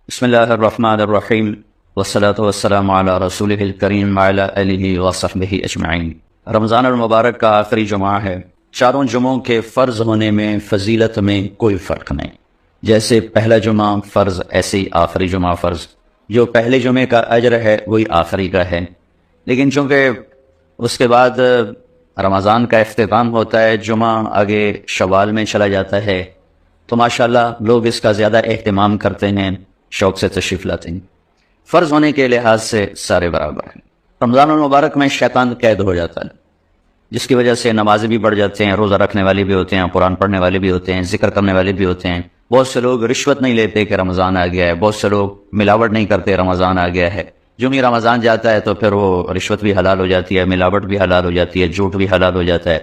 بسم اللہ الرحمن الرحیم والصلاة والسلام علی رسولہ الکریم وعلی آلہ وصحبہ اجمعین۔ رمضان المبارک کا آخری جمعہ ہے۔ چاروں جمعوں کے فرض ہونے میں، فضیلت میں کوئی فرق نہیں۔ جیسے پہلا جمعہ فرض، ایسے ہی آخری جمعہ فرض۔ جو پہلے جمعے کا اجر ہے وہی آخری کا ہے، لیکن چونکہ اس کے بعد رمضان کا اختتام ہوتا ہے، جمعہ آگے شوال میں چلا جاتا ہے، تو ماشاءاللہ لوگ اس کا زیادہ اہتمام کرتے ہیں، شوق سے تشریف لاتے ہیں۔ فرض ہونے کے لحاظ سے سارے برابر ہیں۔ رمضان المبارک میں شیطان قید ہو جاتا ہے، جس کی وجہ سے نمازیں بھی بڑھ جاتے ہیں، روزہ رکھنے والے بھی ہوتے ہیں، قرآن پڑھنے والے بھی ہوتے ہیں، ذکر کرنے والے بھی ہوتے ہیں۔ بہت سے لوگ رشوت نہیں لیتے کہ رمضان آ گیا ہے، بہت سے لوگ ملاوٹ نہیں کرتے رمضان آ گیا ہے۔ جو ہی رمضان جاتا ہے تو پھر وہ رشوت بھی حلال ہو جاتی ہے، ملاوٹ بھی حلال ہو جاتی ہے، جھوٹ بھی حلال ہو جاتا ہے،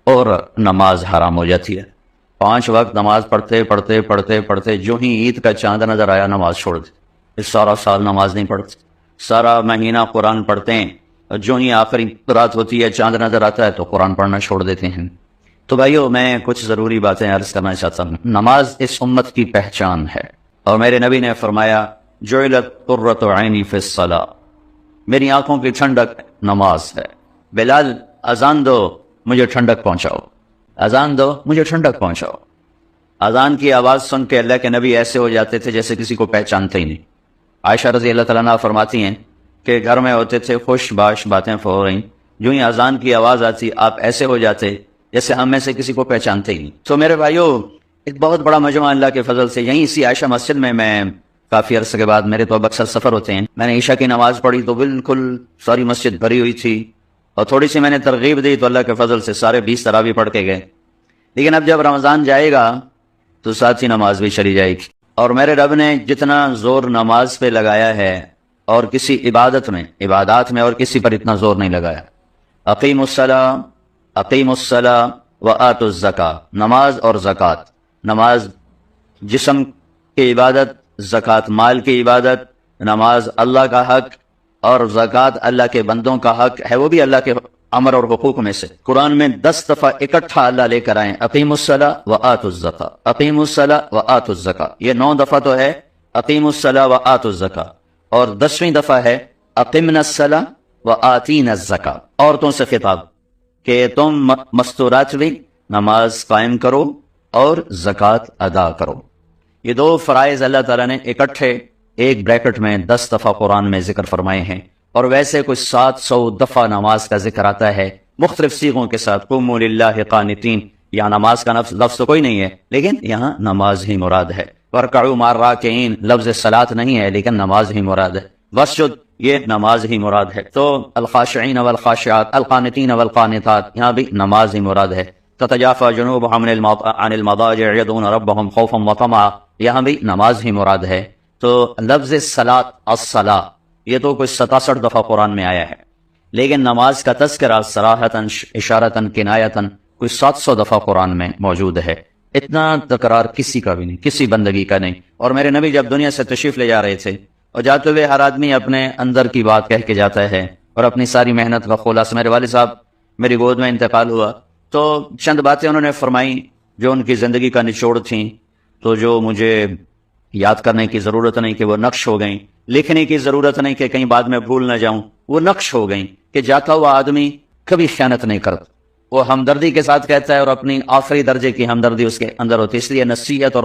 اور نماز حرام ہو جاتی ہے۔ 5 وقت نماز پڑھتے جو ہی عید کا چاند نظر آیا نماز چھوڑ دی۔ سارا سال نماز نہیں پڑھتے، سارا مہینہ قرآن پڑھتے ہیں، اور جو ہی آخری رات ہوتی ہے چاند نظر آتا ہے تو قرآن پڑھنا چھوڑ دیتے ہیں۔ تو بھائیو، میں کچھ ضروری باتیں عرض کرنا چاہتا ہوں۔ نماز اس امت کی پہچان ہے، اور میرے نبی نے فرمایا جعلت قرۃ عینی فی الصلاۃ، میری آنکھوں کی ٹھنڈک نماز ہے۔ بلال، اذان دو، مجھے ٹھنڈک پہنچاؤ، اذان دو، مجھے ٹھنڈک پہنچاؤ۔ اذان کی آواز سن کے اللہ کے نبی ایسے ہو جاتے تھے جیسے کسی کو پہچانتے ہی نہیں۔ عائشہ رضی اللہ تعالیٰ عنہا فرماتی ہیں کہ گھر میں ہوتے تھے، خوش باش باتیں ہو رہی، جو ہی اذان کی آواز آتی آپ ایسے ہو جاتے جیسے ہم میں سے کسی کو پہچانتے ہی نہیں۔ تو میرے بھائیو، ایک بہت بڑا مجمع اللہ کے فضل سے یہیں اسی عائشہ مسجد میں کافی عرصے کے بعد، میرے تو اب اکثر سفر ہوتے ہیں، میں نے عشاء کی نماز پڑھی تو بالکل ساری مسجد بھری ہوئی تھی، اور تھوڑی سی میں نے ترغیب دی تو اللہ کے فضل سے سارے 20 تراویح پڑھ کے گئے۔ لیکن اب جب رمضان جائے گا تو ساتھ ہی نماز بھی چلی جائے گی، اور میرے رب نے جتنا زور نماز پہ لگایا ہے اور کسی عبادات میں اور کسی پر اتنا زور نہیں لگایا۔ اقیموا الصلاۃ وآتوا الزکاۃ، نماز اور زکوٰۃ۔ نماز جسم کی عبادت، زکوٰۃ مال کی عبادت۔ نماز اللہ کا حق اور زکوٰۃ اللہ کے بندوں کا حق ہے، وہ بھی اللہ کے امر اور حقوق میں سے۔ قرآن میں 10 دفعہ اکٹھا اللہ لے کر آئے، اقیموا الصلاۃ وآتوا الزکاۃ، اقیموا الصلاۃ وآتوا الزکاۃ۔ یہ 9 دفعہ تو ہے اقیموا الصلاۃ وآتوا الزکاۃ، اور 10ویں دفعہ ہے اقمنا الصلاۃ وآتینا الزکاۃ۔ عورتوں سے خطاب کہ تم مستورات بھی نماز قائم کرو اور زکوٰۃ ادا کرو۔ یہ 2 فرائض اللہ تعالیٰ نے اکٹھے ایک بریکٹ میں 10 دفعہ قرآن میں ذکر فرمائے ہیں، اور ویسے کچھ 700 دفعہ نماز کا ذکر آتا ہے مختلف صیغوں کے ساتھ۔ قوموا للہ قانتین، یہاں نماز کا لفظ تو کوئی نہیں ہے، لیکن یہاں نماز ہی مراد ہے۔ وارکعوا مع الراکعین، لفظ صلاۃ نہیں ہے لیکن نماز ہی مراد ہے۔ واسجد، یہ نماز ہی مراد ہے۔ تو الخاشعین والخاشعات، القانتین والقانتات، یہاں بھی نماز ہی مراد ہے۔ تتجافى جنوبهم عن المضاجع يدعون ربهم خوفا وطمعا، یہاں بھی نماز ہی مراد ہے۔ تو لفظ صلاۃ، الصلاۃ، یہ تو کوئی 67 دفعہ قرآن میں آیا ہے، لیکن نماز کا تذکرہ صراحتاً، اشارتاً، کنایتاً کوئی 700 دفعہ قرآن میں موجود ہے۔ اتنا تکرار کسی کا بھی نہیں، کسی بندگی کا نہیں۔ اور میرے نبی جب دنیا سے تشریف لے جا رہے تھے، اور جاتے ہوئے ہر آدمی اپنے اندر کی بات کہہ کے جاتا ہے، اور اپنی ساری محنت کا خلاصہ، میرے والد صاحب میری گود میں انتقال ہوا تو چند باتیں انہوں نے فرمائیں جو ان کی زندگی کا نچوڑ تھیں، تو جو مجھے یاد کرنے کی ضرورت نہیں کہ وہ نقش ہو گئیں، لکھنے کی ضرورت نہیں کہ کہیں بعد میں بھول نہ جاؤں، وہ نقش ہو گئیں کہ جاتا ہوا آدمی کبھی خیانت نہیں کرتا، وہ ہمدردی کے ساتھ کہتا ہے، اور اپنی آخری درجے کی ہمدردی اس کے اندر ہوتی ہے۔ اس لیے نصیحت اور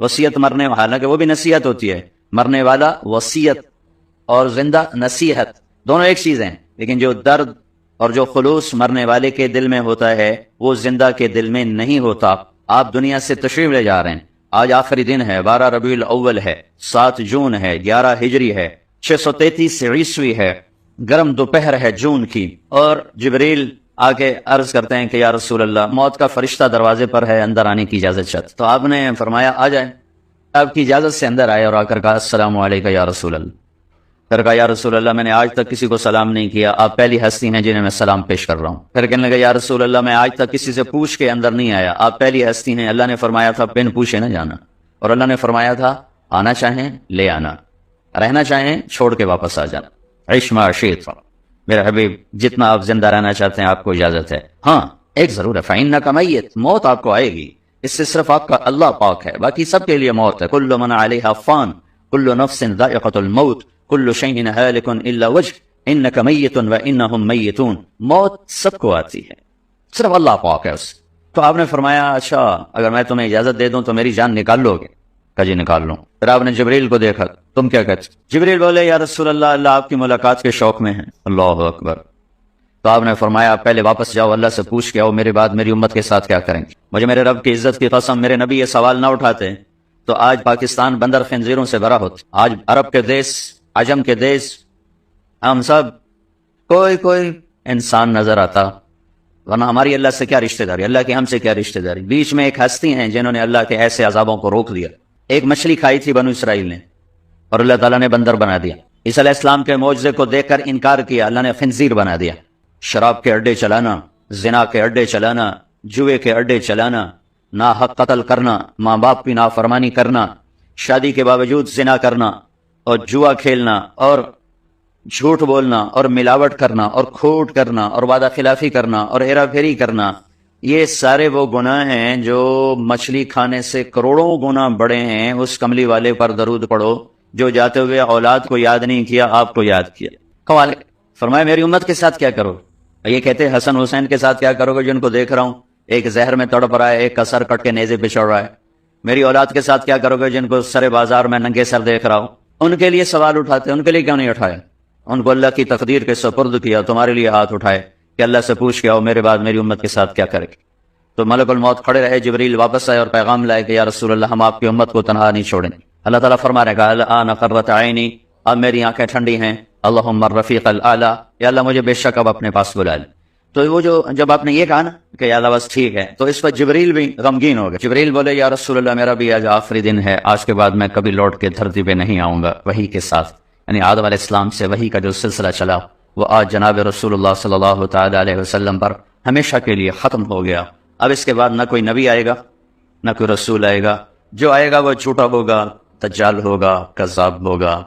وصیت مرنے، حالانکہ وہ بھی نصیحت ہوتی ہے، مرنے والا وصیت اور زندہ نصیحت دونوں ایک چیز ہیں، لیکن جو درد اور جو خلوص مرنے والے کے دل میں ہوتا ہے وہ زندہ کے دل میں نہیں ہوتا۔ آپ دنیا سے تشریف لے جا رہے ہیں، آج آخری دن ہے، 12 ربیع الاول ہے، 7 جون ہے، 11 ہجری ہے، 633 عیسوی ہے، گرم دوپہر ہے جون کی، اور جبریل آ کے عرض کرتے ہیں کہ یا رسول اللہ، موت کا فرشتہ دروازے پر ہے، اندر آنے کی اجازت چاہتے۔ تو آپ نے فرمایا آ جائیں۔ آپ کی اجازت سے اندر آئے اور آ کر کہا السلام علیکم یا رسول اللہ۔ پھر کہا یا رسول اللہ، میں نے آج تک کسی کو سلام نہیں کیا، آپ پہلی ہستی ہیں جنہیں میں سلام پیش کر رہا ہوں۔ پھر کہنے لگا یا رسول اللہ، میں آج تک کسی سے پوچھ کے اندر نہیں آیا، آپ پہلی ہستی ہیں، اللہ نے فرمایا تھا بن پوچھے نہ جانا، اور اللہ نے فرمایا تھا آنا چاہیں لے آنا، رہنا چاہیں چھوڑ کے واپس آ جانا۔ عیش ما شئت، میرے حبیب جتنا آپ زندہ رہنا چاہتے ہیں آپ کو اجازت ہے۔ ہاں ایک ضرور ہے، فإنک میت، موت آپ کو آئے گی، اس سے صرف آپ کا اللہ پاک ہے، باقی سب کے لیے موت ہے۔ کل من علیہا فان، کل نفس ذائقۃ الموت کل شیء ہالک الا وجہ انک میت وانہم میتون، موت سب کو آتی ہے، صرف اللہ پاک ہے اس. تو آپ نے فرمایا اچھا اگر میں تمہیں اجازت دے دوں تو میری جان نکال لو گے؟ کہا جی نکال لوں. پھر آپ نے جبریل کو دیکھا، تم کیا کہتے؟ جبریل بولے یا رسول اللہ، اللہ آپ کی ملاقات کے شوق میں ہے. اللہ اکبر. تو آپ نے فرمایا پہلے واپس جاؤ، اللہ سے پوچھ کے آؤ میرے بعد میری امت کے ساتھ کیا کریں گے. مجھے میرے رب کی عزت کی قسم میرے نبی یہ سوال نہ اٹھاتے تو آج پاکستان بندر خنزیروں سے بھرا ہوتا. آج عرب کے دیش، عجم کے دیش، ہم سب کوئی انسان نظر آتا، ورنہ ہماری اللہ سے کیا رشتہ داری، اللہ کی ہم سے کیا رشتہ داری. بیچ میں ایک ہستی ہیں جنہوں نے اللہ کے ایسے عذابوں کو روک دیا. ایک مچھلی کھائی تھی بنو اسرائیل نے اور اللہ تعالیٰ نے بندر بنا دیا. عیسیٰ علیہ السلام کے معجزے کو دیکھ کر انکار کیا، اللہ نے خنزیر بنا دیا. شراب کے اڈے چلانا، زنا کے اڈے چلانا، جوئے کے اڈے چلانا، ناحق قتل کرنا، ماں باپ کی نافرمانی کرنا، شادی کے باوجود زنا کرنا اور جوا کھیلنا اور جھوٹ بولنا اور ملاوٹ کرنا اور کھوٹ کرنا اور وعدہ خلافی کرنا اور ہیرا پھیری کرنا، یہ سارے وہ گناہ ہیں جو مچھلی کھانے سے کروڑوں گنا بڑے ہیں. اس کملی والے پر درود پڑھو جو جاتے ہوئے اولاد کو یاد نہیں کیا، آپ کو یاد کیا. قوال فرمایا میری امت کے ساتھ کیا کرو؟ یہ کہتے حسن حسین کے ساتھ کیا کرو گے جن کو دیکھ رہا ہوں ایک زہر میں تڑپ رہا ہے، ایک کا سر کٹ کے نیزے پہ چڑھ رہا ہے. میری اولاد کے ساتھ کیا کرو گے جن کو سر بازار میں ننگے سر دیکھ رہا ہوں. ان کے لیے سوال اٹھاتے، ان کے لیے کیوں نہیں اٹھایا؟ ان کو اللہ کی تقدیر کے سپرد کیا، تمہارے لیے ہاتھ اٹھائے کہ اللہ سے پوچھ کے آؤ میرے بعد میری امت کے ساتھ کیا کرے گی. تو ملک الموت کھڑے رہے، جبریل واپس آئے اور پیغام لائے کہ یا رسول اللہ ہم آپ کی امت کو تنہا نہیں چھوڑیں. اللہ تعالیٰ فرما رہے گا الآن قرۃ عینی، اب میری آنکھیں ٹھنڈی ہیں. اللہم الرفیق الاعلیٰ، یا اللہ مجھے بے شک اب اپنے پاس بلا لے. تو وہ جب آپ نے یہ کہا نا کہ یا اللہ بس ٹھیک ہے، تو اس پر جبریل بھی غمگین ہو گئے. جبریل بولے یا رسول اللہ میرا بھی آج آخری دن ہے، آج کے بعد میں کبھی لوٹ کے دھرتی پہ نہیں آؤں گا وحی کے ساتھ. یعنی آدم علیہ السلام سے وحی کا جو سلسلہ چلا وہ آج جناب رسول اللہ صلی اللہ تعالی علیہ وسلم پر ہمیشہ کے لیے ختم ہو گیا. اب اس کے بعد نہ کوئی نبی آئے گا نہ کوئی رسول آئے گا، جو آئے گا وہ جھوٹا ہوگا، دجال ہوگا، کذاب ہوگا.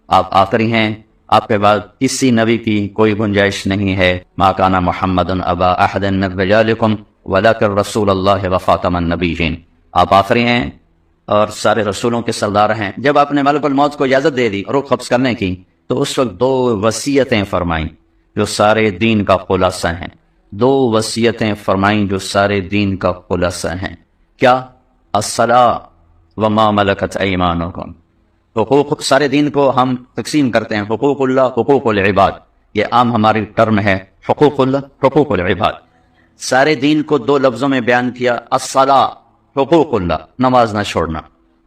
آپ آخری ہیں، آپ کے بعد کسی نبی کی کوئی گنجائش نہیں ہے. ما کان محمد ابا احد من رجالکم ولکن رسول اللہ وخاتم النبیین. آپ آخری ہیں اور سارے رسولوں کے سردار ہیں. جب آپ نے ملک الموت کو اجازت دے دی روح قبض کرنے کی تو اس وقت 2 وصیتیں فرمائیں جو سارے دین کا خلاصہ ہیں. 2 وصیتیں فرمائیں جو سارے دین کا خلاصہ ہیں. کیا؟ الصلاۃ وما ملکت ایمانکم. حقوق سارے دین کو ہم تقسیم کرتے ہیں، حقوق اللہ، حقوق العباد. یہ عام ہماری ٹرم ہے، حقوق اللہ، حقوق العباد. سارے دین کو 2 لفظوں میں بیان کیا. الصلاۃ حقوق اللہ، نماز نہ چھوڑنا.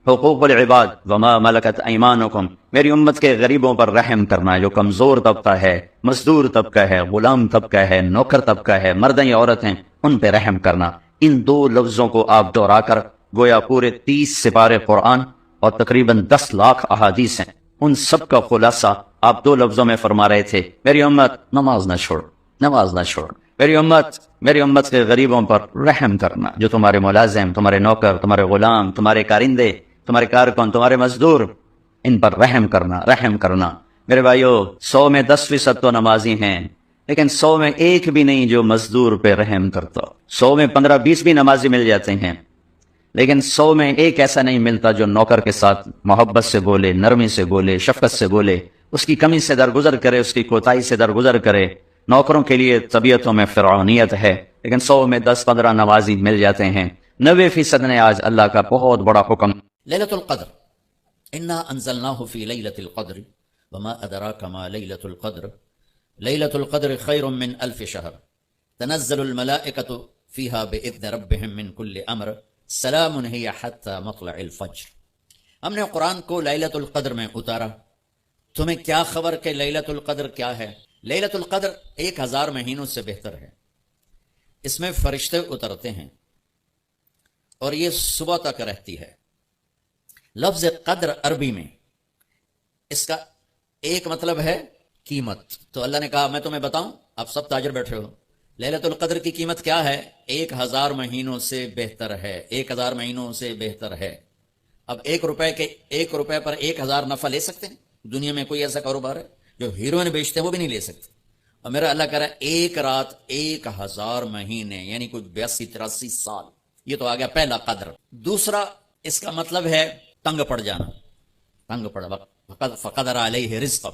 حقوق العباد وما ملکت ایمانکم، میری امت کے غریبوں پر رحم کرنا، جو کمزور طبقہ ہے، مزدور طبقہ ہے، غلام طبقہ ہے، نوکر طبقہ ہے، مرد یا عورت ہیں، ان پہ رحم کرنا. ان 2 لفظوں کو آپ دہرا کر گویا پورے 30 سپارے قرآن اور تقریباً 10 لاکھ احادیث ہیں، ان سب کا خلاصہ آپ 2 لفظوں میں فرما رہے تھے. میری امت نماز نہ چھوڑ، نماز نہ چھوڑ. میری امت کے غریبوں پر رحم کرنا، جو تمہارے ملازم، تمہارے نوکر، تمہارے غلام، تمہارے کارندے، تمہارے کارکن، تمہارے مزدور، ان پر رحم کرنا، رحم کرنا. میرے بھائیو 100 میں 10% تو نمازی ہیں، لیکن 100 میں ایک بھی نہیں جو مزدور پہ رحم کرتا. 100 میں 15-20 بھی نمازی مل جاتے ہیں، لیکن 100 میں ایک ایسا نہیں ملتا جو نوکر کے ساتھ محبت سے بولے، نرمی سے بولے، شفقت سے بولے، اس کی کمی سے درگزر کرے، اس کی کوتاہی سے درگزر کرے. نوکروں کے لیے طبیعتوں میں فرعونیت ہے، لیکن 100 میں 10-15 نمازی مل جاتے ہیں. 90% نے آج اللہ کا بہت بڑا حکم. لیلۃ القدر انا انزلناہ فی لیلۃ القدر وما ادراک ما لیلۃ القدر لیلۃ القدر خیر من 1000 شہر تنزل الملائکۃ فیہا باذن ربہم من کل امر سلام ہی حتی مطلع الفجر. ہم نے قرآن کو لیلۃ القدر میں اتارا. تمہیں کیا خبر کہ لیلۃ القدر کیا ہے؟ لیلۃ القدر 1000 مہینوں سے بہتر ہے. اس میں فرشتے اترتے ہیں اور یہ صبح تک رہتی ہے. لفظ قدر عربی میں اس کا ایک مطلب ہے قیمت. تو اللہ نے کہا میں تمہیں بتاؤں، آپ سب تاجر بیٹھے ہو، لیلۃ القدر کی قیمت کیا ہے؟ 1000 مہینوں سے بہتر ہے. 1000 مہینوں سے بہتر ہے. اب 1 روپے پر 1000 نفع لے سکتے ہیں؟ دنیا میں کوئی ایسا کاروبار ہے؟ جو ہیروئن بیچتے ہیں وہ بھی نہیں لے سکتے. اور میرا اللہ کہہ رہا ہے 1 رات 1000 مہینے، یعنی کوئی 82-83 سال. یہ تو آ گیا پہلا قدر. دوسرا اس کا مطلب ہے تنگ پڑ جانا. تنگ پڑا، فقدر علیہ رزقہ،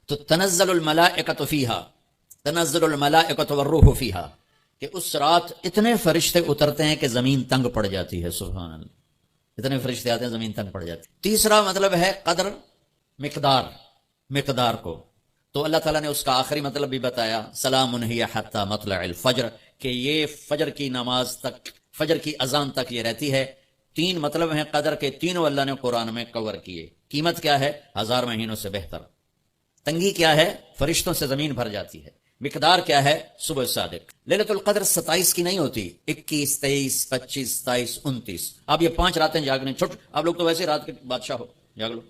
تو تنزل الملائکۃ فیہا، تنزل الملائکۃ والروح فیہا، کہ اس رات اتنے فرشتے اترتے ہیں کہ زمین تنگ پڑ جاتی ہے، سبحان اللہ، اتنے فرشتے آتے ہیں زمین تنگ پڑ جاتی ہے۔ تیسرا مطلب ہے قدر، مقدار کو، تو اللہ تعالیٰ نے اس کا آخری مطلب بھی بتایا، سلام ہی حتی مطلع الفجر، کہ یہ فجر کی نماز تک، فجر کی اذان تک یہ رہتی ہے۔ تین مطلب ہیں قدر کے، تینوں اللہ نے قرآن میں کور کیے۔ قیمت کیا ہے؟ 1000 مہینوں سے بہتر۔ تنگی کیا ہے؟ فرشتوں سے زمین بھر جاتی ہے۔ مقدار کیا ہے؟ صبح صادق۔ لیلۃ القدر 27 کی نہیں ہوتی، 21، 23، 25، 27، 29۔ آپ یہ 5 راتیں جاگنے چھوٹ، آپ لوگ تو ویسے رات کے بادشاہ ہو، جاگ لو۔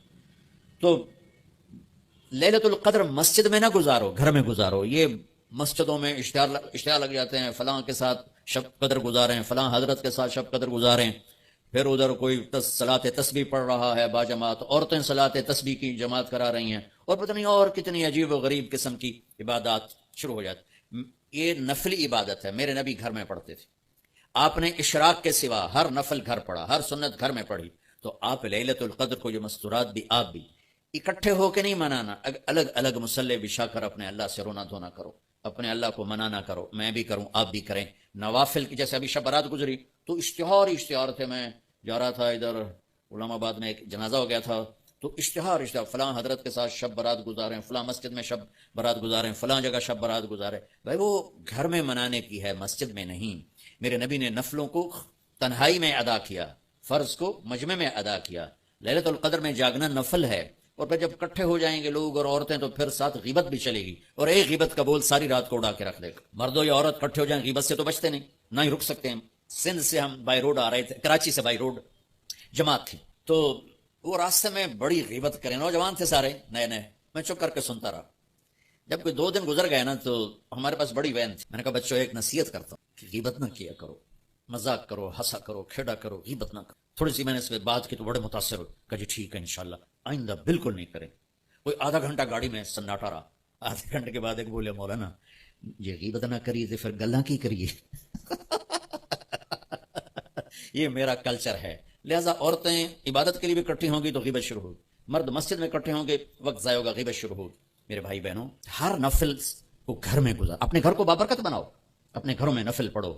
تو لیلۃ القدر مسجد میں نہ گزارو، گھر میں گزارو۔ یہ مسجدوں میں اشتہار لگ جاتے ہیں، فلاں کے ساتھ شب قدر گزاریں، فلاں حضرت کے ساتھ شب قدر گزاریں، پھر ادھر کوئی صلاۃ تسبیح پڑھ رہا ہے باجماعت، عورتیں صلاۃ تسبیح کی جماعت کرا رہی ہیں، اور پتہ نہیں اور کتنی عجیب و غریب قسم کی عبادات شروع ہو جاتی۔ یہ نفلی عبادت ہے، میرے نبی گھر میں پڑھتے تھے۔ آپ نے اشراق کے سوا ہر نفل گھر پڑھا، ہر سنت گھر میں پڑھی، تو آپ لیلۃ القدر کو جو مستورات بھی آپ بھی اکٹھے ہو کے نہیں منانا، الگ الگ مصلی بچھا کر اپنے اللہ سے رونا دھونا کرو، اپنے اللہ کو منانا کرو، میں بھی کروں آپ بھی کریں۔ نوافل کی جیسے ابھی شب برات گزری تو اشتہار تھے، میں جا رہا تھا ادھر علامہ آباد میں ایک جنازہ ہو گیا تھا، تو اشتہار فلاں حضرت کے ساتھ شب برات گزاریں، فلاں مسجد میں شب برات گزاریں، فلاں جگہ شب برات گزاریں۔ بھائی وہ گھر میں منانے کی ہے، مسجد میں نہیں۔ میرے نبی نے نفلوں کو تنہائی میں ادا کیا، فرض کو مجمع میں ادا کیا۔ لیلۃ القدر میں جاگنا نفل ہے، اور پھر جب اکٹھے ہو جائیں گے لوگ اور عورتیں تو پھر ساتھ غیبت بھی چلے گی، اور ایک غیبت کا بول ساری رات کو اڑا کے رکھ دے گا۔ مردوں یا عورت اکٹھے ہو جائیں غیبت سے تو بچتے نہیں، نہ ہی رک سکتے ہیں۔ سندھ سے ہم بائی روڈ آ رہے تھے، کراچی سے بائی روڈ جماعت تھی، تو وہ راستے میں بڑی غیبت کریں، نوجوان تھے سارے نئے نئے، میں چپ کر کے سنتا رہا۔ جب کوئی 2 دن گزر گئے نا تو ہمارے پاس بڑی وین تھی، میں نے کہا بچوں ایک نصیحت کرتا ہوں کہ غیبت نہ کیا کرو، مذاق کرو، ہنسا کرو، کھیڑا کرو، غیبت نہ کرو۔ تھوڑی سی میں نے اس پہ بات کی تو بڑے متاثر ہو، کہا جی ٹھیک ہے انشاءاللہ آئندہ بالکل نہیں کریں۔ کوئی آدھا گھنٹہ گاڑی میں سناٹا رہا، آدھے گھنٹے کے بعد ایک بولے مولانا یہ غیبت نہ کریے تو پھر گلاں کی کریے۔ یہ میرا کلچر ہے، لہٰذا عورتیں عبادت کے لیے بھی اکٹھی ہوں گی تو غیبت شروع ہوگی، مرد مسجد میں اکٹھے ہوں گے وقت ضائع ہوگا، غیبت شروع ہوگی۔ میرے بھائی بہنوں، ہر نفل کو گھر میں گزار، اپنے گھر کو بابرکت بناؤ، اپنے گھروں میں نفل پڑھو،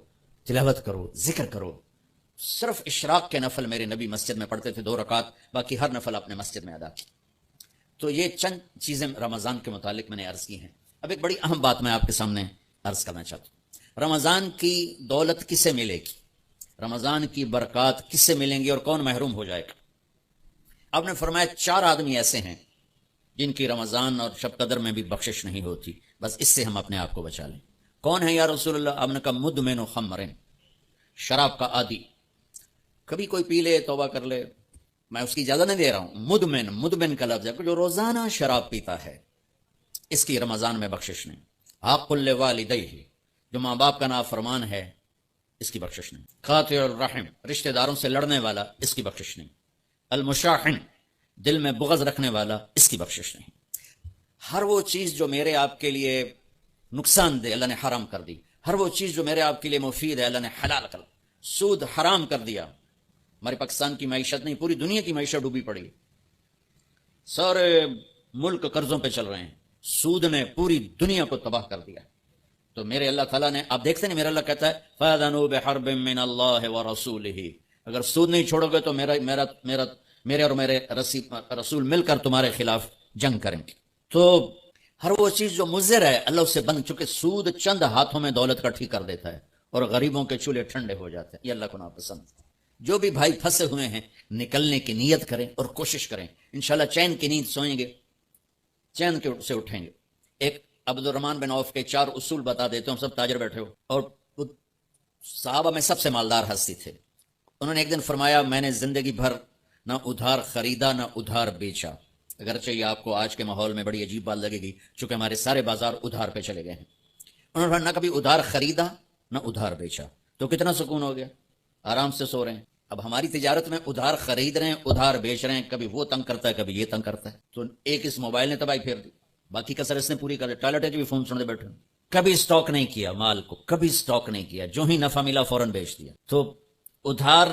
تلاوت کرو، ذکر کرو۔ صرف اشراق کے نفل میرے نبی مسجد میں پڑھتے تھے 2 رکعت، باقی ہر نفل اپنے مسجد میں ادا کی۔ تو یہ چند چیزیں رمضان کے متعلق میں نے عرض کی ہیں۔ اب ایک بڑی اہم بات میں آپ کے سامنے عرض کرنا چاہتا ہوں، رمضان کی دولت کسے ملے گی، رمضان کی برکات کس سے ملیں گی اور کون محروم ہو جائے گا؟ آپ نے فرمایا 4 آدمی ایسے ہیں جن کی رمضان اور شب قدر میں بھی بخشش نہیں ہوتی، بس اس سے ہم اپنے آپ کو بچا لیں۔ کون ہے یا رسول اللہ؟ آپ نے کہا مدمن خمر، شراب کا عادی، کبھی کوئی پی لے توبہ کر لے، میں اس کی اجازت نہیں دے رہا ہوں۔ مدمن کا لفظ ہے جو روزانہ شراب پیتا ہے، اس کی رمضان میں بخشش نہیں۔ حق لوالدیہ، جو ماں باپ کا نافرمان ہے، اس کی بخشش نہیں۔ قاطع الرحم، رشتہ داروں سے لڑنے والا، اس کی بخشش نہیں۔ المشاحن، دل میں بغض رکھنے والا، اس کی بخشش نہیں۔ ہر وہ چیز جو میرے آپ کے لیے نقصان دہ اللہ نے حرام کر دی، ہر وہ چیز جو میرے آپ کے لیے مفید ہے اللہ نے حلال کر، سود حرام کر دیا۔ ہمارے پاکستان کی معیشت نہیں، پوری دنیا کی معیشت ڈوبی پڑی، سارے ملک قرضوں پہ چل رہے ہیں، سود نے پوری دنیا کو تباہ کر دیا۔ تو میرے اللہ تعالیٰ نے، آپ دیکھتے ہیں میرا اللہ کہتا ہے فَأَذَنُوا بِحَرْبٍ مِّنَ اللَّهِ وَرَسُولِهِ، اگر سود نہیں چھوڑو گے تو میرے اور میرے رسول مل کر تمہارے خلاف جنگ کریں گے۔ تو ہر وہ چیز جو مضر ہے اللہ اس سے بند، چونکہ سود چند ہاتھوں میں دولت کٹھی کر دیتا ہے اور غریبوں کے چولہے ٹھنڈے ہو جاتے ہیں، یہ اللہ کو ناپسند۔ جو بھی بھائی پھنسے ہوئے ہیں نکلنے کی نیت کریں اور کوشش کریں، انشاءاللہ چین کی نیند سوئیں گے، چین سے اٹھیں گے۔ ایک عبد الرحمن بن عوف کے 4 اصول بتا دیتے ہوں، سب تاجر بیٹھے ہو، اور صحابہ میں سب سے مالدار ہستی تھے۔ انہوں نے ایک دن فرمایا میں نے زندگی بھر نہ ادھار خریدا نہ ادھار بیچا، اگرچہ یہ آپ کو آج کے ماحول میں بڑی عجیب بات لگے گی چونکہ ہمارے سارے بازار ادھار پہ چلے گئے ہیں۔ انہوں نے نہ کبھی ادھار خریدا نہ ادھار بیچا، تو کتنا سکون ہو گیا، آرام سے سو رہے ہیں۔ اب ہماری تجارت میں ادھار خرید رہے ہیں ادھار بیچ رہے ہیں، کبھی وہ تنگ کرتا ہے کبھی یہ تنگ کرتا ہے، تو ایک اس موبائل نے تباہی پھیر دی، باقی کسر اس نے پوری کر دی۔ ٹوائلٹ بھی فون سنتے بیٹھے، کبھی سٹاک نہیں کیا مال کو، کبھی سٹاک نہیں کیا، جو ہی نفع ملا فوراً بیچ دیا۔ تو ادھار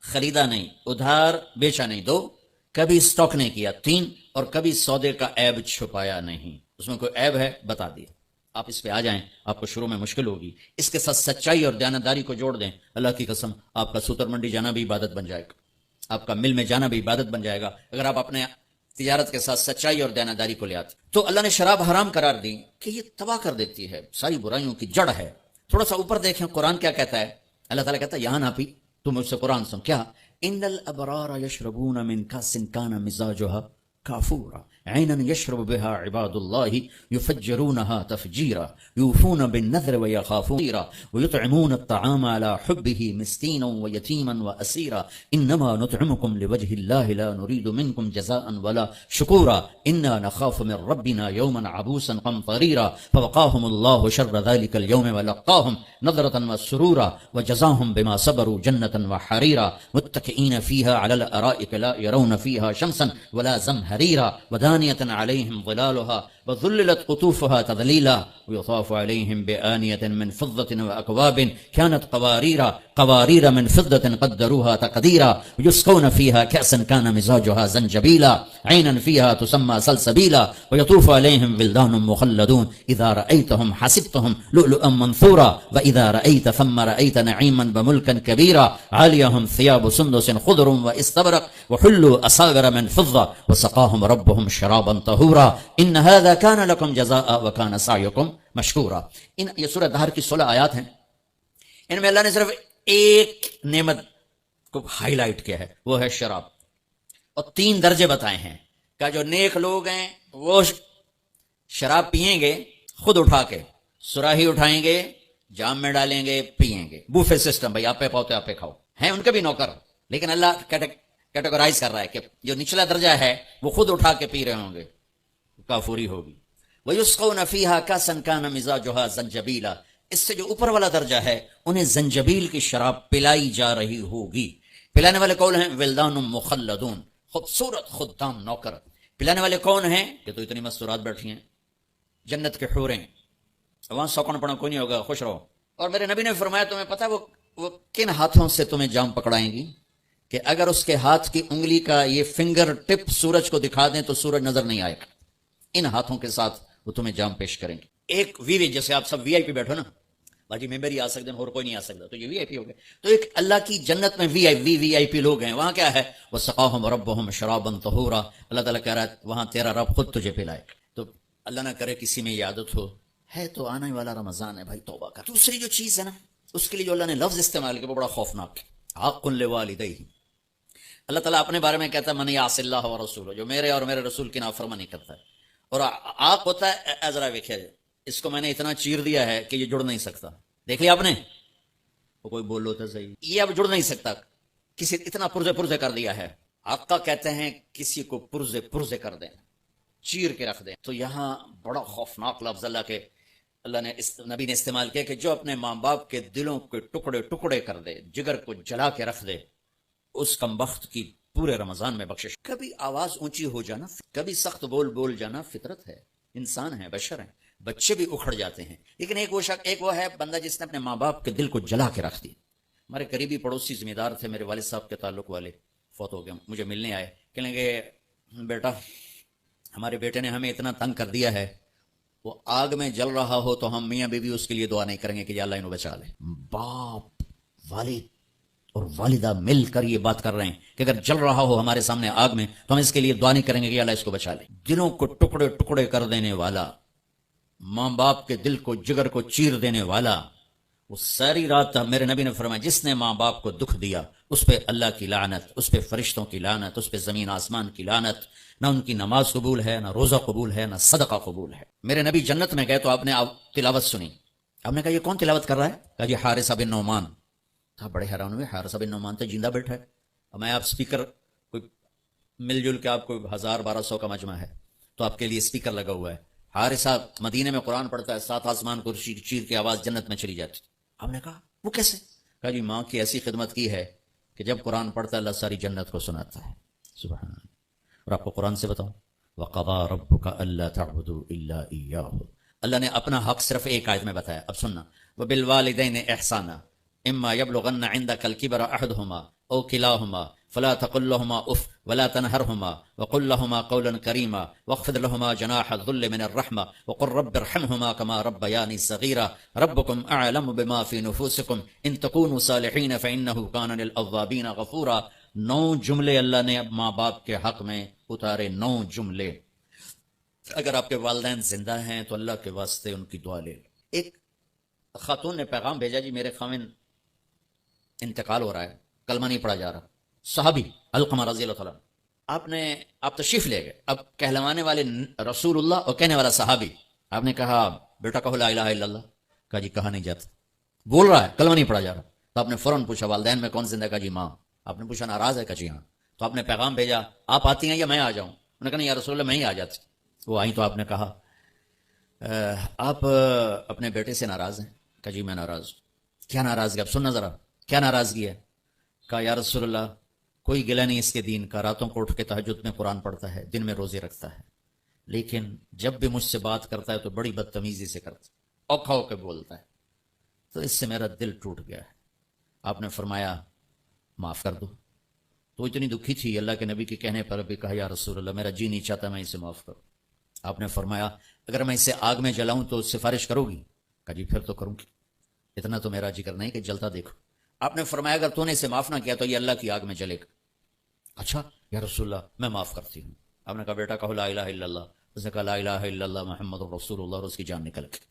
خریدا نہیں، ادھار بیچا نہیں، 2 کبھی اسٹاک نہیں کیا، 3، اور کبھی سودے کا عیب چھپایا نہیں. اس میں کوئی عیب ہے بتا دیا. آپ اس پہ آ جائیں، آپ کو شروع میں مشکل ہوگی. اس کے ساتھ سچائی اور دیانتداری کو جوڑ دیں، اللہ کی قسم آپ کا سوتر منڈی جانا بھی عبادت بن جائے گا، آپ کا مل میں جانا بھی عبادت بن جائے گا اگر آپ اپنے تجارت کے ساتھ سچائی اور دیانتداری کو لے آتے. تو اللہ نے شراب حرام قرار دی کہ یہ تباہ کر دیتی ہے، ساری برائیوں کی جڑ ہے. تھوڑا سا اوپر دیکھیں قرآن کیا کہتا ہے. اللہ تعالیٰ کہتا ہے یہاں نہ پی، تم مجھ سے قرآن سن. کیا؟ ان الابرار یشربون من کاس کان مزاجها کافورا عینا یشرب بها عباد اللہ یفجرونها تفجیرا یوفون بالنذر ویخافون ویطعمون الطعام على حبه مسکینا ویتیما واسیرا انما نطعمکم لوجه اللہ لا نريد منکم جزاء ولا شکورا انا نخاف من ربنا یوما عبوسا قمطریرا فوقاهم اللہ شر ذلك اليوم ولقاهم نظرة وسرورا وجزاهم بما صبروا جنة وحريرا متكئين فيها على الأرائك لا يرون فيها شمسا ولا زمهريرا ودانية عليهم ظلالها وذللت قطوفها تذليلا ويطاف عليهم بآنية من فضة وأكواب كانت قوارير من فضة قدروها تقديرا ويسقون فيها كأسا كان مزاجها زنجبيلا عينا فيها تسمى سلسبيلا ويطوف عليهم ولدان مخلدون إذا رأيتهم حسبتهم لؤلؤا منثورا وإذا رأيت ثم رأيت نعيما وملكا كبيرا عاليهم ثياب سندس خضر واستبرق وحلوا أساور من فضة وسقاهم ربهم شرابا طهورا إن هذا كان لكم جزاء وكان سعيكم مشکورا. یہ سورہ دہر کی 16 آیات ہیں. ان میں اللہ نے صرف ایک نعمت کو ہائی لائٹ کیا ہے، وہ ہے شراب، اور 3 درجے بتائے ہیں کہ جو نیک لوگ ہیں وہ شراب پیئیں گے، خود اٹھا کے سراہی اٹھائیں گے، جام میں ڈالیں گے، پیئیں گے. بوفے سسٹم، بھائی آپ پہ پاؤ تو آپ پہ کھاؤ. ہیں ان کے بھی نوکر، لیکن اللہ کیٹیگرائز کر رہا ہے کہ جو نچلا درجہ ہے وہ خود اٹھا کے پی رہے ہوں گے، کافوری ہوگی. وَيُسْقَوْنَ فِيهَا كَأْسًا كَانَ مِزَاجُهَا زَنْجَبِيلًا. اس سے جو اوپر والا درجہ ہے انہیں زنجبیل کی شراب پلائی جا رہی ہوگی. پلانے والے کون ہیں؟ ولدان مخلدون، خوبصورت خدام نوکر. پلانے والے کون ہیں؟ کہ تو اتنی مستورات بیٹھی ہیں، جنت کے حوریں. وہاں سوکن پڑا کوئی نہیں ہوگا، خوش رہو. اور میرے نبی نے فرمایا تمہیں پتہ وہ کن ہاتھوں سے تمہیں جام پکڑائیں گی کہ اگر اس کے ہاتھ کی انگلی کا یہ فنگر ٹپ سورج کو دکھا دیں تو سورج نظر نہیں آئے گا. ان ہاتھوں کے ساتھ وہ تمہیں جام پیش کریں گے. ایک وی جیسے آپ سب وی آئی پی بیٹھو نا، باقی ممبر ہی آ سکتے ہیں اور کوئی نہیں آ سکتا، تو یہ وی آئی پی ہو گئے. تو ایک اللہ کی جنت میں وی آئی پی لوگ ہیں. وہاں کیا ہے؟ وَسَقَاهُمْ رَبُّهُمْ شَرَابًا طَهُورًا. اللہ تعالیٰ کہہ رہا ہے وہاں تیرا رب خود تجھے پلائے. تو اللہ نہ کرے کسی میں یہ عادت ہو. ہے تو آنے والا رمضان ہے بھائی، توبہ کر. دوسری جو چیز ہے نا، اس کے لیے جو اللہ نے لفظ استعمال کیا وہ بڑا خوفناک ہے. حق لوالدیہ. اللہ تعالیٰ اپنے بارے میں کہتا ہے من یعص اللہ ورسولہ، جو میرے اور میرے رسول کی نافرمانی کرتا ہے. اور آق ہوتا ہے ذرا دیکھے، اس کو میں نے اتنا چیر دیا ہے کہ یہ جڑ نہیں سکتا. دیکھ لیا آپ نے؟ وہ کوئی بول لو تو صحیح، یہ اب جڑ نہیں سکتا، کسی اتنا پرزے کر دیا ہے. آقا کہتے ہیں کسی کو پرزے کر دیں، چیر کے رکھ دیں. تو یہاں بڑا خوفناک لفظ اللہ نے نبی نے استعمال کیا کہ جو اپنے ماں باپ کے دلوں کے ٹکڑے کر دے، جگر کو جلا کے رکھ دے، اس کمبخت کی پورے رمضان میں بخشش. کبھی آواز اونچی ہو جانا، کبھی سخت بول جانا فطرت ہے، انسان ہے، بشر ہیں، بچے بھی اکھڑ جاتے ہیں. لیکن ایک وہ ہے بندہ جس نے اپنے ماں باپ کے دل کو جلا کے رکھ دی. ہمارے قریبی پڑوسی ذمہ دار تھے، میرے والد صاحب کے تعلق والے، فوت ہو گئے. مجھے ملنے آئے، کہنے لگے بیٹا ہمارے بیٹے نے ہمیں اتنا تنگ کر دیا ہے، وہ آگ میں جل رہا ہو تو ہم میاں بیوی اس کے لیے دعا نہیں کریں گے کہ یا اللہ انہوں بچا لے. باپ، والد اور والدہ مل کر یہ بات کر رہے ہیں کہ اگر جل رہا ہو ہمارے سامنے آگ میں تو ہم اس کے لیے دعا نہیں کریں گے کہ اللہ اس کو بچا لے. دلوں کو ٹکڑے کر دینے والا، ماں باپ کے دل کو جگر کو چیر دینے والا، وہ ساری رات میرے نبی نے فرمایا جس نے ماں باپ کو دکھ دیا اس پہ اللہ کی لعنت، اس پہ فرشتوں کی لعنت، اس پہ زمین آسمان کی لعنت. نہ ان کی نماز قبول ہے، نہ روزہ قبول ہے، نہ صدقہ قبول ہے. میرے نبی جنت میں گئے تو آپ نے تلاوت سنی. آپ نے کہا یہ کون تلاوت کر رہا ہے؟ کہا جی حارثہ بن نعمان. بڑے حیران ہوئے، حارثہ بن نعمان تو زندہ بیٹھا ہے. اب میں آپ سپیکر کوئی مل جل کے آپ کو 1000-1200 کا مجمع ہے تو آپ کے لیے سپیکر لگا ہوا ہے. حارثہ مدینے میں قرآن پڑھتا ہے، 7 آسمان کو چیر کے آواز جنت میں چلی جاتی. ہم نے کہا وہ کیسے؟ کہا جی ماں کی ایسی خدمت کی ہے کہ جب قرآن پڑھتا ہے اللہ ساری جنت کو سناتا ہے. سبحان اللہ. اور آپ کو قرآن سے بتاؤں وَقَضَىٰ رَبُّكَ أَلَّا تَعْبُدُوا إِلَّا إِيَّاهُ. اللہ نے اپنا حق صرف ایک آیت میں بتایا. اب سننا، وَبِالْوَالِدَيْنِ إِحْسَانًا إِمَّا يَبْلُغَنَّ عِندَكَ الْكِبَرَ أَحَدُهُمَا أَوْ كِلَاهُمَا فلا تقل لهما اف ولا تنهرهما وقل لهما قولا كريما واخفض لهما جناح الذل من الرحمة وقل رب ارحمهما كما ربياني صغيرا ربكم اعلم بما في نفوسكم ان تكونوا صالحين فانه كان للاوابين غفورا. 9 جملے اللہ نے اب ماں باپ کے حق میں اتارے. 9 جملے. اگر آپ کے والدین زندہ ہیں تو اللہ کے واسطے ان کی دعا لے. ایک خاتون نے پیغام بھیجا، جی میرے خاوند انتقال ہو رہا ہے، کلمہ نہیں پڑھا جا رہا. صحابی علقمہ رضی اللہ تعالیٰ، آپ تشریف لے گئے. اب کہلوانے والے رسول اللہ اور کہنے والا صحابی. آپ نے کہا بیٹا کہو لا الہ الا اللہ. کہا جی کہا نہیں جاتا، بول رہا ہے کلمہ نہیں پڑھا جا رہا. تو آپ نے فوراً پوچھا والدین میں کون زندہ؟ کہا جی ماں. آپ نے پوچھا ناراض ہے؟ کہا جی ہاں. تو آپ نے پیغام بھیجا آپ آتی ہیں یا میں آ جاؤں؟ انہوں نے کہا نہیں یا رسول اللہ میں ہی آ جاتی. وہ آئی تو آپ نے کہا آپ اپنے بیٹے سے ناراض ہیں؟ کہا جی میں ناراض ہوں. کیا ناراضگی؟ اب سننا ذرا کیا ناراضگی ہے. کہا یا رسول اللہ کوئی گلہ نہیں اس کے دین کا، راتوں کو اٹھ کے تہجد میں قرآن پڑھتا ہے، دن میں روزے رکھتا ہے، لیکن جب بھی مجھ سے بات کرتا ہے تو بڑی بدتمیزی سے کرتا ہے، اوکھا ہو کے بولتا ہے، تو اس سے میرا دل ٹوٹ گیا ہے. آپ نے فرمایا معاف کر دو. تو اتنی دکھی تھی، اللہ کے نبی کے کہنے پر بھی کہا یا رسول اللہ میرا جی نہیں چاہتا میں اسے معاف کروں. آپ نے فرمایا اگر میں اسے آگ میں جلاؤں تو سفارش کرو گی؟ کہا جی پھر تو کروں گی، اتنا تو میرا جگر نہیں کہ جلتا دیکھو. آپ نے فرمایا اگر تو نے اسے معاف نہ کیا تو یہ اللہ کی آگ میں جلے گا. اچھا یا رسول اللہ میں معاف کرتی ہوں. آپ نے کہا بیٹا کہو لا الہ الا اللہ. اس نے کہا لا الہ الا اللہ محمد رسول اللہ، اور اس کی جان نکل گئی.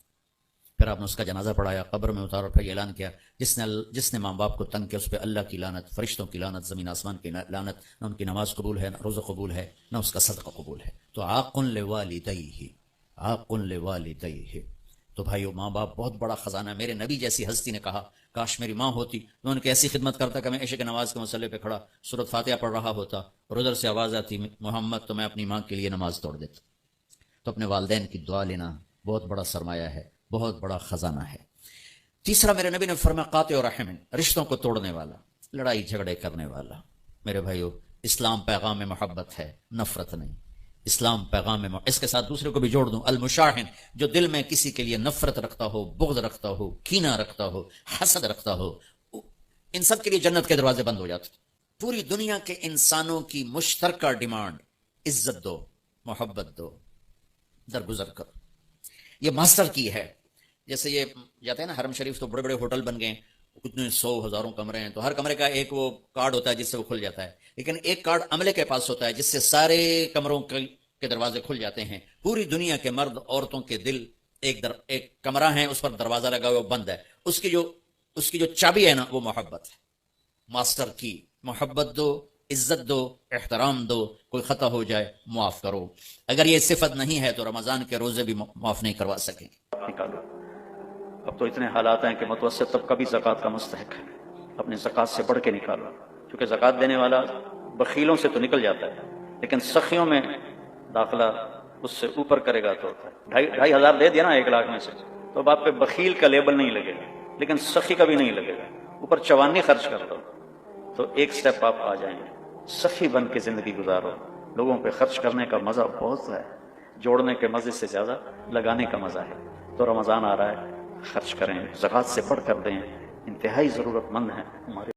پھر آپ نے اس کا جنازہ پڑھایا، قبر میں اتارا، پھر یہ اعلان کیا جس نے ماں باپ کو تنگ کیا اس پہ اللہ کی لعنت، فرشتوں کی لعنت، زمین آسمان کی لعنت. نہ ان کی نماز قبول ہے، نہ روزہ قبول ہے، نہ اس کا صدقہ قبول ہے. تو عاق لوالدیہ. تو بھائیو ماں باپ بہت بڑا خزانہ ہے. میرے نبی جیسی ہستی نے کہا کاش میری ماں ہوتی، میں ان کی ایسی خدمت کرتا کہ میں عشاء کی نماز کے مسئلے پہ کھڑا سورۃ فاتحہ پڑھ رہا ہوتا اور ادھر سے آواز آتی محمد، تو میں اپنی ماں کے لیے نماز توڑ دیتا. تو اپنے والدین کی دعا لینا بہت بڑا سرمایہ ہے، بہت بڑا خزانہ ہے. تیسرا میرے نبی نے فرمایا قاطع رحم، رشتوں کو توڑنے والا، لڑائی جھگڑے کرنے والا. میرے بھائیو اسلام پیغام میں محبت ہے، نفرت نہیں. اسلام پیغام میں اس کے ساتھ دوسرے کو بھی جوڑ دوں، المشاحن، جو دل میں کسی کے لیے نفرت رکھتا ہو، بغض رکھتا ہو، کینہ رکھتا ہو، حسد رکھتا ہو، ان سب کے لیے جنت کے دروازے بند ہو جاتے. پوری دنیا کے انسانوں کی مشترکہ ڈیمانڈ عزت دو، محبت دو، درگزر کرو. یہ ماسٹر کی ہے. جیسے یہ جاتے ہیں نا حرم شریف، تو بڑے بڑے ہوٹل بن گئے، کتنے 100 ہزاروں کمرے ہیں، تو ہر کمرے کا ایک وہ کارڈ ہوتا ہے جس سے وہ کھل جاتا ہے، لیکن ایک کارڈ عملے کے پاس ہوتا ہے جس سے سارے کمروں کے دروازے کھل جاتے ہیں. پوری دنیا کے مرد عورتوں کے دل ایک کمرہ ہے، اس پر دروازہ لگا ہوا بند ہے، اس کی جو چابی ہے نا وہ محبت ہے. ماسٹر کی محبت دو، عزت دو، احترام دو، کوئی خطا ہو جائے معاف کرو. اگر یہ صفت نہیں ہے تو رمضان کے روزے بھی معاف نہیں کروا سکیں. نکالو. اب تو اتنے حالات ہیں کہ متوسط طبقہ بھی زکوٰۃ کا مستحق ہے. اپنے زکوٰۃ سے بڑھ کے نکالو، کیونکہ زکوٰۃ دینے والا بخیلوں سے تو نکل جاتا ہے، لیکن سخیوں میں داخلہ اس سے اوپر کرے گا تو ہوتا ہے. 2,500 دے دیا نا 1 لاکھ میں سے، تو اب آپ پہ بخیل کا لیبل نہیں لگے گا، لیکن سخی کا بھی نہیں لگے گا. اوپر 54 خرچ کر دو تو ایک سٹیپ آپ آ جائیں گے. سخی بن کے زندگی گزارو. لوگوں پہ خرچ کرنے کا مزہ بہت ہے، جوڑنے کے مزے سے زیادہ لگانے کا مزہ ہے. تو رمضان آ رہا ہے، خرچ کریں، زکوٰۃ سے بڑھ کر دیں. انتہائی ضرورت مند ہیں ہمارے